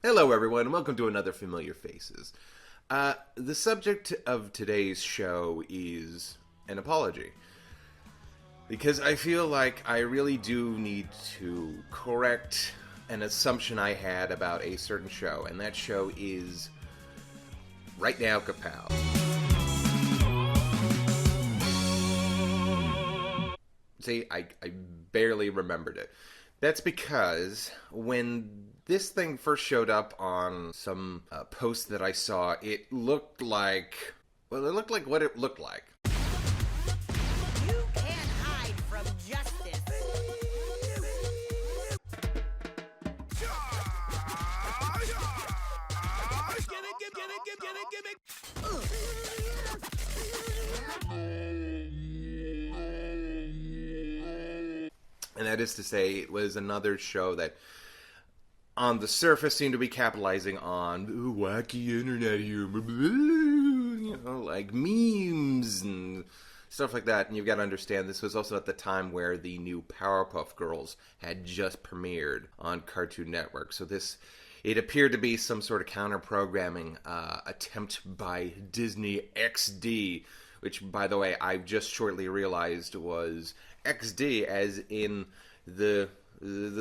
Hello everyone, and welcome to another Familiar Faces. The subject of today's show is an apology. Because I feel like I really do need to correct an assumption I had about a certain show, and that show is Right Now, Kapow. See, I barely remembered it. That's because when this thing first showed up on some post that I saw, it looked like what it looked like. You can't hide from justice. And that is to say, it was another show that, on the surface, seemed to be capitalizing on wacky internet humor, you know, like memes and stuff like that. And you've got to understand, this was also at the time where the new Powerpuff Girls had just premiered on Cartoon Network. So it appeared to be some sort of counter-programming attempt by Disney XD, which, by the way, I just shortly realized was XD, as in the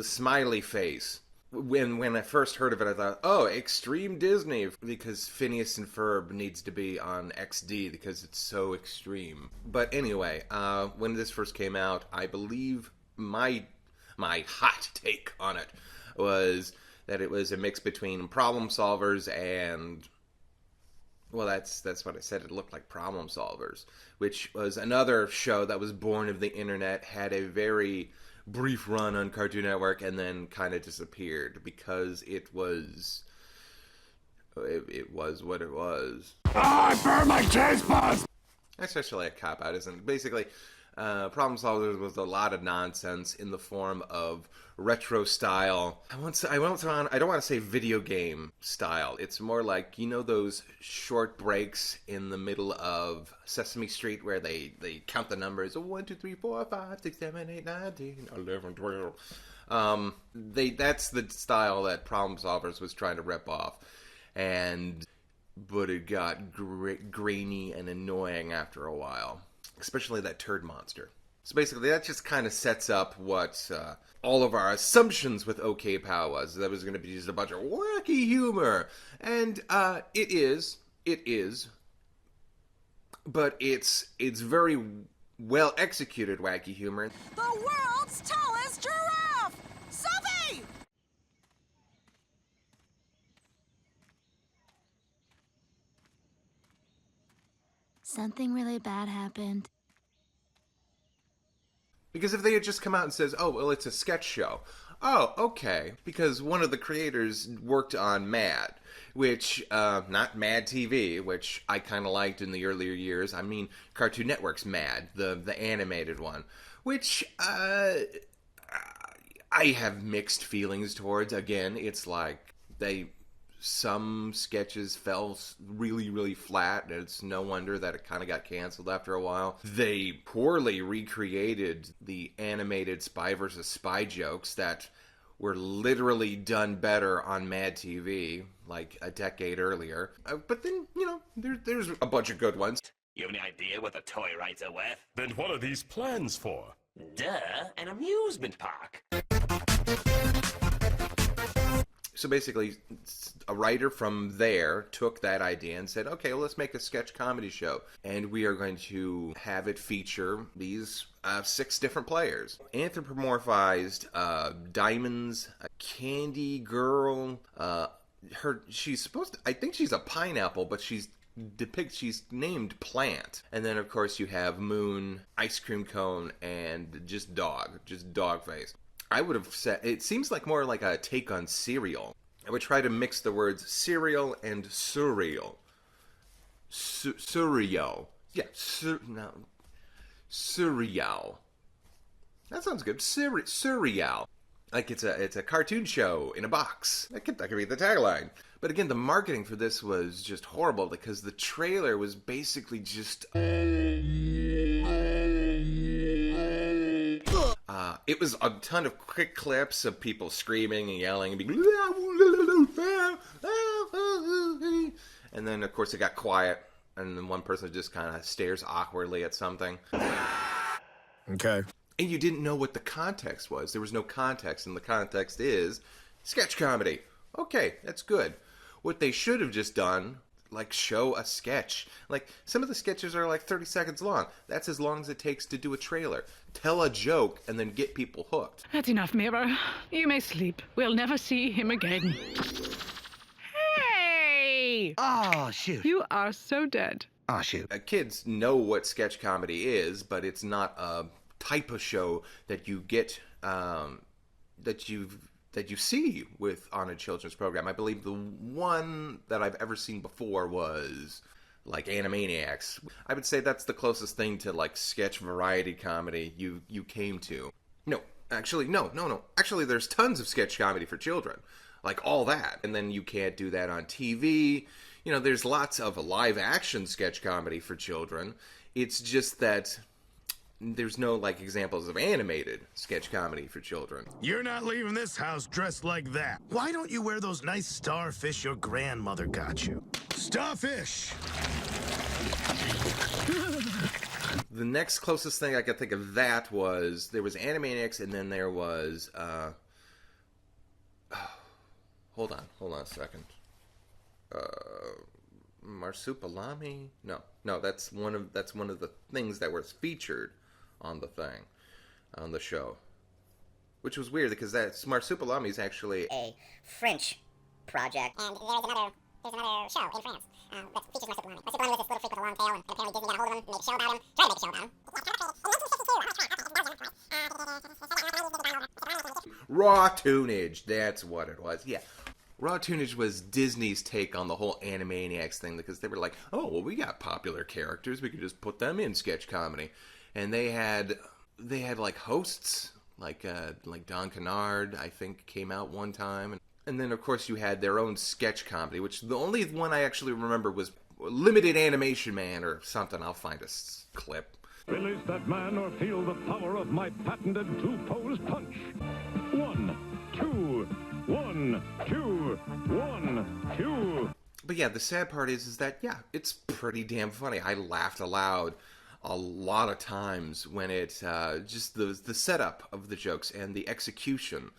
smiley face. When I first heard of it, I thought, oh, Extreme Disney, because Phineas and Ferb needs to be on XD because it's so extreme. But anyway, when this first came out, I believe my hot take on it was that it was a mix between Problem Solvers and, well, that's what I said. It looked like Problem Solvers, which was another show that was born of the internet, had a very brief run on Cartoon Network, and then kind of disappeared because it was what it was. Oh, I burned my taste buds! That's actually a cop-out, isn't it? Basically, Problem Solvers was a lot of nonsense in the form of retro style. I don't want to say video game style. It's more like, you know, those short breaks in the middle of Sesame Street where they count the numbers 1, 2, 3, 4, 5, 6, 7, 8, 9, 10, 11, 12. That's the style that Problem Solvers was trying to rip off, but it got grainy and annoying after a while. Especially that turd monster. So basically, that just kind of sets up what all of our assumptions with OK Pow was. That was going to be just a bunch of wacky humor. And it is. But it's very well executed wacky humor. The world's tallest giraffe! Sophie! Something really bad happened. Because if they had just come out and says, oh, well, it's a sketch show. Oh, okay. Because one of the creators worked on Mad, which, not Mad TV, which I kind of liked in the earlier years. I mean, Cartoon Network's Mad, the animated one, which, I have mixed feelings towards. Again, it's like some sketches fell really, really flat, and it's no wonder that it kind of got canceled after a while. They poorly recreated the animated Spy vs. Spy jokes that were literally done better on Mad TV, like a decade earlier. But then, you know, there's a bunch of good ones. You have any idea what the toy rights are worth? Then what are these plans for? Duh, an amusement park. So basically, a writer from there took that idea and said, okay, well, let's make a sketch comedy show. And we are going to have it feature these 6 different players. Anthropomorphized diamonds, a candy girl, she's supposed to, I think she's a pineapple, but she's named Plant. And then, of course, you have Moon, Ice Cream Cone, and just dog face. I would have said, it seems like more like a take on cereal. I would try to mix the words cereal and surreal. Surreal. Yeah, surreal. That sounds good. Surreal. Like it's a cartoon show in a box. That could be the tagline. But again, the marketing for this was just horrible because the trailer was basically just... It was a ton of quick clips of people screaming and yelling and being, I And then, of course, it got quiet, and then one person just kind of stares awkwardly at something. Okay. And you didn't know what the context was. There was no context, and the context is sketch comedy. Okay, that's good. What they should have just done, like, show a sketch. Like, some of the sketches are like 30 seconds long. That's as long as it takes to do a trailer. Tell a joke and then get people hooked. That's enough, Mirror. You may sleep. We'll never see him again. Hey! Oh, shoot. You are so dead. Oh, shoot. Kids know what sketch comedy is, but it's not a type of show that you get, that you see with on a children's program. I believe the one that I've ever seen before was like Animaniacs. I would say that's the closest thing to like sketch variety comedy you came to. No. Actually, there's tons of sketch comedy for children. Like all that. And then you can't do that on TV. You know, there's lots of live action sketch comedy for children. It's just that there's no like examples of animated sketch comedy for children. You're not leaving this house dressed like that. Why don't you wear those nice starfish your grandmother got you? Starfish! The next closest thing I could think of that was, there was Animaniacs, and then there was, hold on a second. Marsupilami? No, that's one of the things that was featured on the show. Which was weird, because Marsupilami is actually a French project. And there's another show in France that features Marsupilami. Marsupilami was this little freak with a long tail, and apparently Disney got a hold of him, made a show about him, tried to make a show about him. Raw Tunage, that's what it was. Yeah. Raw Tunage was Disney's take on the whole Animaniacs thing, because they were like, oh, well, we got popular characters, we could just put them in sketch comedy. And they had like hosts, like Don Kennard, I think, came out one time. And then, of course, you had their own sketch comedy, which the only one I actually remember was Limited Animation Man or something. I'll find a clip. Release that man or feel the power of my patented two-pose punch. 1, 2, 1, 2, 1, 2. But yeah, the sad part is that, yeah, it's pretty damn funny. I laughed aloud a lot of times when it, just the setup of the jokes and the execution.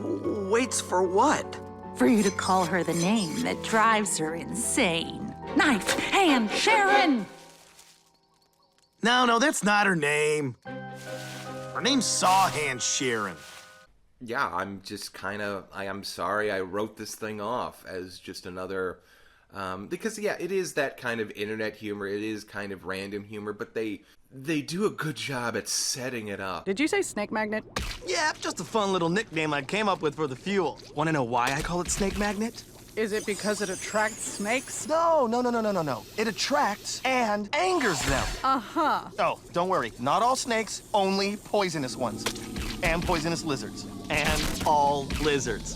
Waits for what? For you to call her the name that drives her insane. Knife Hand Sharon! No, that's not her name. Her name's Sawhand Sharon. Yeah, I'm just I'm sorry I wrote this thing off as just another, because yeah, it is that kind of internet humor, it is kind of random humor, but they do a good job at setting it up. Did you say Snake Magnet? Yeah, just a fun little nickname I came up with for the fuel. Want to know why I call it Snake Magnet? Is it because it attracts snakes? No. It attracts and angers them. Uh-huh. Oh, don't worry. Not all snakes, only poisonous ones. And poisonous lizards. And all lizards.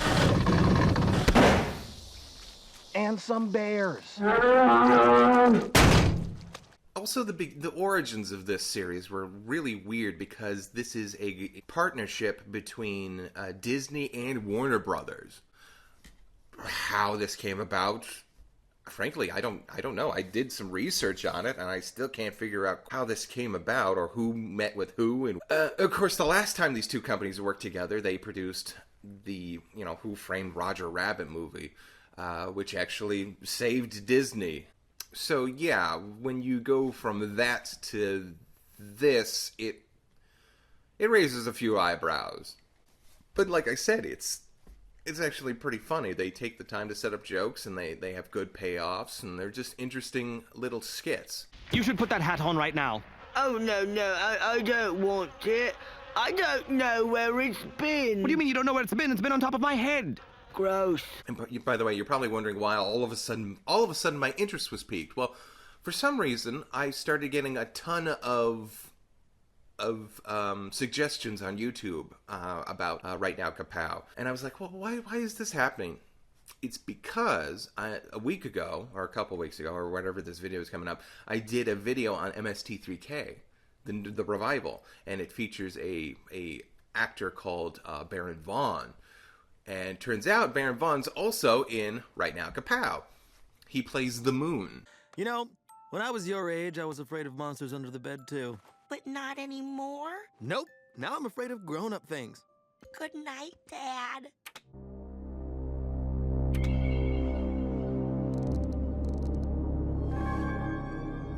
And some bears. Also, the origins of this series were really weird, because this is a partnership between Disney and Warner Brothers. How this came about, frankly, I don't know. I did some research on it, and I still can't figure out how this came about or who met with who. And of course, the last time these two companies worked together, they produced the Who Framed Roger Rabbit movie, which actually saved Disney. So yeah, when you go from that to this, it raises a few eyebrows. But like I said, it's actually pretty funny. They take the time to set up jokes, and they have good payoffs, and they're just interesting little skits. You should put that hat on right now. Oh, no, I don't want it. I don't know where it's been. What do you mean you don't know where it's been? It's been on top of my head. Gross. And by the way, you're probably wondering why all of a sudden my interest was piqued. Well, for some reason, I started getting a ton of suggestions on YouTube about Right Now Kapow, and I was like, well, why is this happening? It's because a week ago, or a couple weeks ago, or whenever this video is coming up, I did a video on MST3K, the revival, and it features a actor called Baron Vaughn, And turns out Baron Von's also in Right Now Kapow. He plays the Moon. You know, when I was your age, I was afraid of monsters under the bed, too. But not anymore? Nope. Now I'm afraid of grown-up things. Good night, Dad.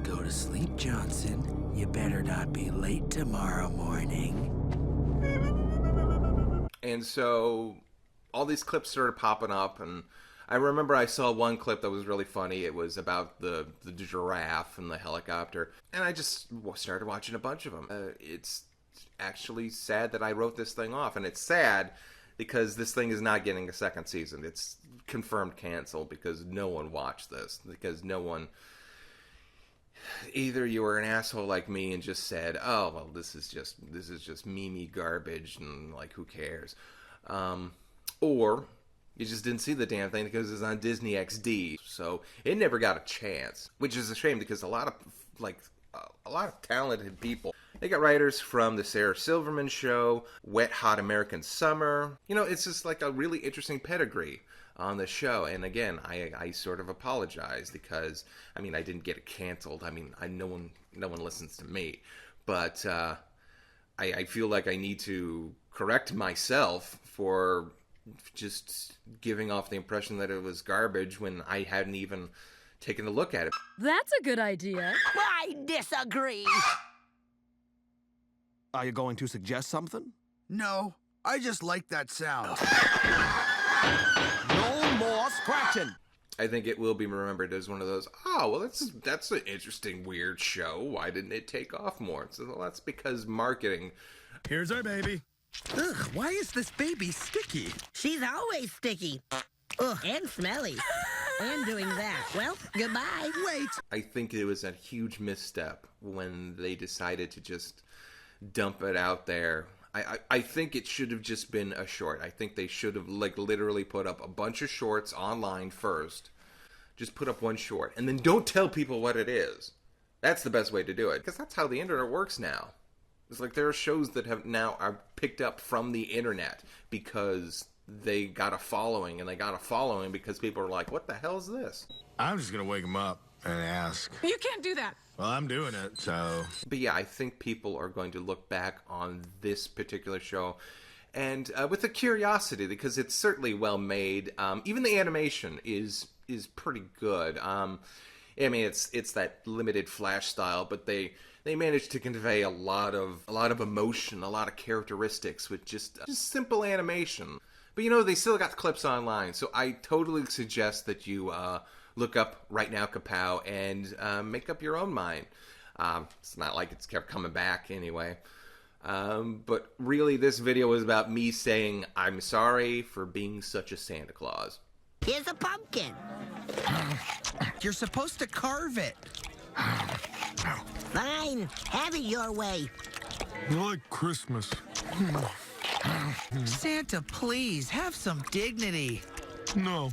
Go to sleep, Johnson. You better not be late tomorrow morning. And so all these clips started popping up, and I remember I saw one clip that was really funny. It was about the giraffe and the helicopter, and I just started watching a bunch of them. It's actually sad that I wrote this thing off, and it's sad because this thing is not getting a second season. It's confirmed canceled because no one watched this, because no one... Either you were an asshole like me and just said, "Oh, well, this is just meme garbage," and like, who cares? Or you just didn't see the damn thing because it's on Disney XD, so it never got a chance. Which is a shame because a lot of talented people. They got writers from the Sarah Silverman Show, Wet Hot American Summer. You know, it's just like a really interesting pedigree on the show. And again, I sort of apologize because, I mean, I didn't get it canceled. I mean, no one listens to me. But I feel like I need to correct myself for just giving off the impression that it was garbage when I hadn't even taken a look at it. That's a good idea. I disagree. Are you going to suggest something? No, I just like that sound. No more scratching. I think it will be remembered as one of those, oh, well, that's an interesting, weird show. Why didn't it take off more? So, well, that's because marketing. Here's our baby. Ugh, why is this baby sticky? She's always sticky. Ugh, and smelly. And doing that. Well, goodbye. Wait. I think it was a huge misstep when they decided to just dump it out there. I think it should have just been a short. I think they should have literally put up a bunch of shorts online first. Just put up one short. And then don't tell people what it is. That's the best way to do it. Because that's how the internet works now. It's like there are shows that are picked up from the internet because they got a following. And they got a following because people are like, what the hell is this? I'm just going to wake him up and ask. You can't do that. Well, I'm doing it, so... But yeah, I think people are going to look back on this particular show and with a curiosity, because it's certainly well made. Even the animation is pretty good. I mean, it's that limited Flash style, but they managed to convey a lot of emotion, a lot of characteristics with just simple animation. But you know, they still got the clips online, so I totally suggest that you look up Right Now Kapow and make up your own mind. It's not like it's kept coming back anyway. But really, this video is about me saying I'm sorry for being such a Santa Claus. Here's a pumpkin. You're supposed to carve it. Fine. Have it your way. I like Christmas. Santa, please, have some dignity. No.